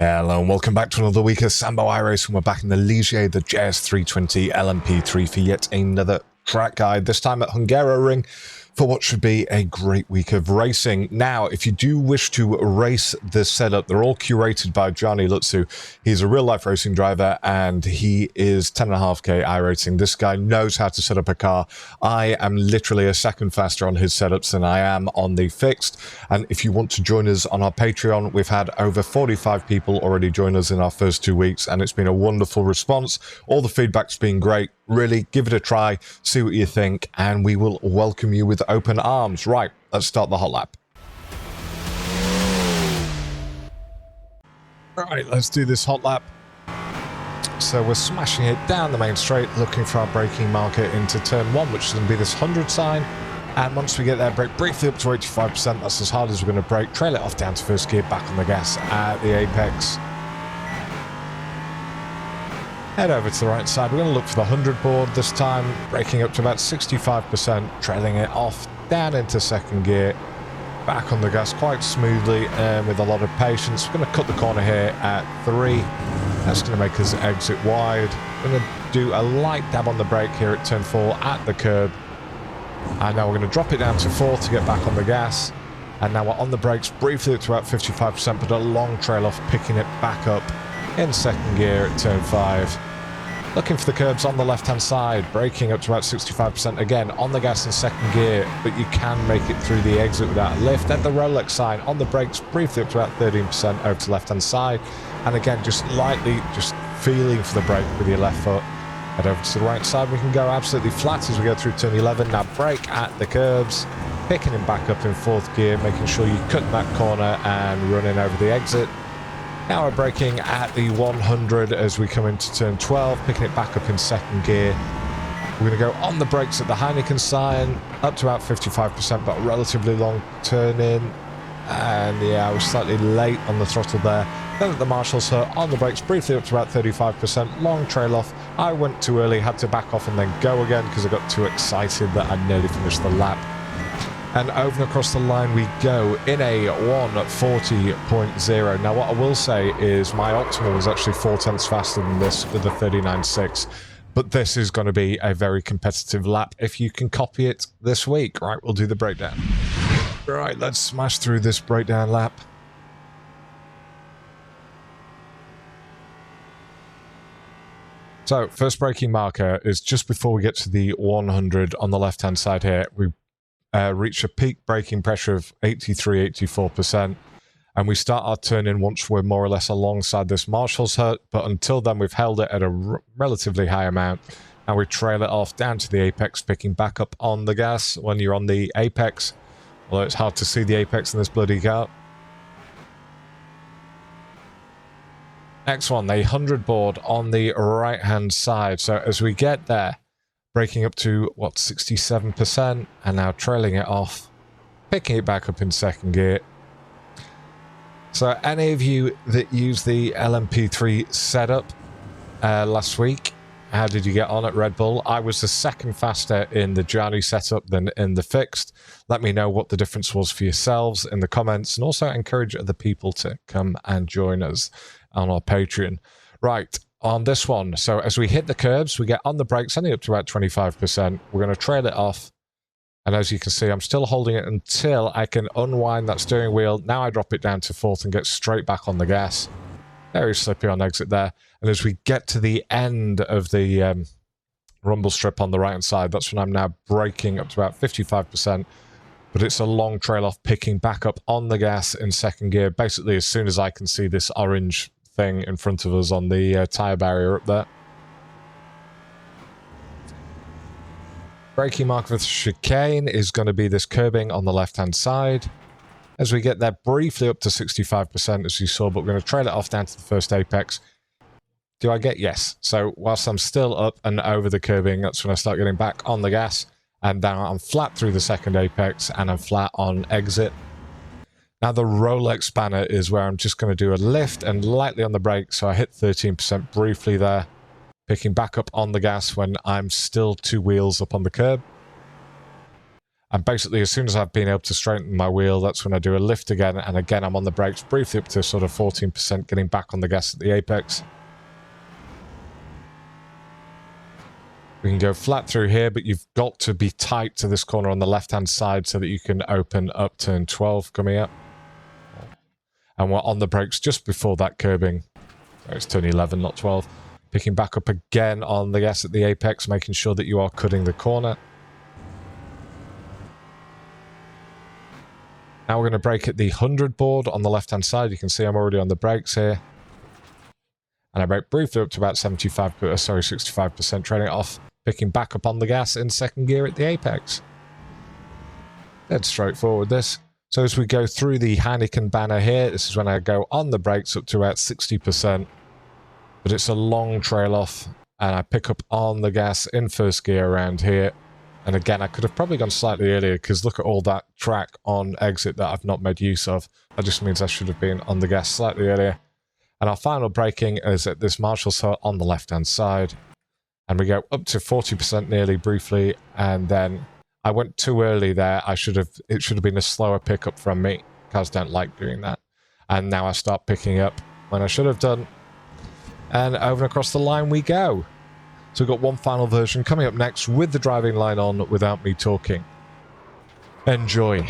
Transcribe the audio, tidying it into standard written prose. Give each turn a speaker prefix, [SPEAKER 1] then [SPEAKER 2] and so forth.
[SPEAKER 1] Hello and welcome back to another week of Sambo iRacing. We're back in the Ligier, the JS320 LMP3 for yet another track guide, this time at Hungaroring, for what should be a great week of racing. Now, if you do wish to race this setup, they're all curated by Gianni Lutzu. He's a real-life racing driver, and he is 10.5k iRating. This guy knows how to set up a car. I am literally a second faster on his setups than I am on the fixed. And if you want to join us on our Patreon, we've had over 45 people already join us in our first 2 weeks, and it's been a wonderful response. All the feedback's been great. Really, give it a try, see what you think, and we will welcome you with open arms. Right, let's start the hot lap. Right, let's do this hot lap. So we're smashing it down the main straight, looking for our braking marker into turn 1, which is going to be this 100 sign. And once we get there, brake briefly up to 85%. That's as hard as we're going to brake. Trail it off down to first gear, back on the gas at the apex. Head over to the right side. We're going to look for the 100 board this time, braking up to about 65%, trailing it off down into second gear, back on the gas quite smoothly and with a lot of patience. We're going to cut the corner here at 3. That's going to make us exit wide. We're going to do a light dab on the brake here at turn 4 at the curb. And now we're going to drop it down to 4 to get back on the gas. And now we're on the brakes briefly up to about 55%, but a long trail off, picking it back up in second gear at turn 5. Looking for the curbs on the left hand side, braking up to about 65%, again on the gas in second gear, but you can make it through the exit without a lift. At the Rolex sign, on the brakes briefly up to about 13% over to the left hand side, and again just lightly just feeling for the brake with your left foot. Head over to the right side, we can go absolutely flat as we go through turn 11. Now brake at the curbs, picking him back up in fourth gear, making sure you cut that corner and running over the exit. Now we're braking at the 100 as we come into turn 12, picking it back up in second gear. We're going to go on the brakes at the Heineken sign, up to about 55%, but a relatively long turn in. And yeah, I was slightly late on the throttle there. Then at the Marshall's hut, on the brakes, briefly up to about 35%, long trail off. I went too early, had to back off and then go again because I got too excited that I nearly finished the lap. And over and across the line we go in a 1:40.0. Now what I will say is my optimal was actually 4 tenths faster than this with a 39.6. But this is going to be a very competitive lap if you can copy it this week. Right, we'll do the breakdown. Right, let's smash through this breakdown lap. So first braking marker is just before we get to the 100 on the left hand side here. We reach a peak braking pressure of 83-84%, and we start our turn in once we're more or less alongside this Marshall's hut, but until then we've held it at a relatively high amount, and we trail it off down to the apex, picking back up on the gas when you're on the apex, although it's hard to see the apex in this bloody car. Next one, the 100 board on the right hand side. So as we get there, braking up to, what, 67%, and now trailing it off, picking it back up in second gear. So any of you that used the LMP3 setup last week, how did you get on at Red Bull? I was the second faster in the Gianni setup than in the fixed. Let me know what the difference was for yourselves in the comments, and also encourage other people to come and join us on our Patreon. Right. On this one, so as we hit the curbs, we get on the brakes only up to about 25%. We're going to trail it off, and as you can see, I'm still holding it until I can unwind that steering wheel. Now I drop it down to fourth and get straight back on the gas. Very slippy on exit there. And as we get to the end of the rumble strip on the right hand side, that's when I'm now braking up to about 55%, but it's a long trail off, picking back up on the gas in second gear, basically as soon as I can see this orange thing in front of us on the tyre barrier up there. Braking mark for the chicane is going to be this curbing on the left hand side. As we get there briefly up to 65% as you saw, but we're going to trail it off down to the first apex. Do I get yes? So whilst I'm still up and over the curbing, that's when I start getting back on the gas, and now I'm flat through the second apex and I'm flat on exit. Now the Rolex spanner is where I'm just going to do a lift and lightly on the brake, so I hit 13% briefly there, picking back up on the gas when I'm still 2 wheels up on the curb. And basically, as soon as I've been able to straighten my wheel, that's when I do a lift again. And again, I'm on the brakes briefly up to sort of 14%, getting back on the gas at the apex. We can go flat through here, but you've got to be tight to this corner on the left-hand side so that you can open up turn 12 coming up. And we're on the brakes just before that curbing. So it's turn 11, not 12. Picking back up again on the gas at the apex, making sure that you are cutting the corner. Now we're going to brake at the 100 board on the left-hand side. You can see I'm already on the brakes here. And I brake briefly up to about 65%, trailing it off. Picking back up on the gas in second gear at the apex. Dead straightforward this. So as we go through the Heineken banner here, this is when I go on the brakes up to about 60%. But it's a long trail off, and I pick up on the gas in first gear around here. And again, I could have probably gone slightly earlier, because look at all that track on exit that I've not made use of. That just means I should have been on the gas slightly earlier. And our final braking is at this Marshall cell on the left-hand side. And we go up to 40% nearly briefly, and then I went too early there. It should have been a slower pickup from me. Cars don't like doing that. And now I start picking up when I should have done. And over and across the line we go. So we've got one final version coming up next with the driving line on without me talking. Enjoy.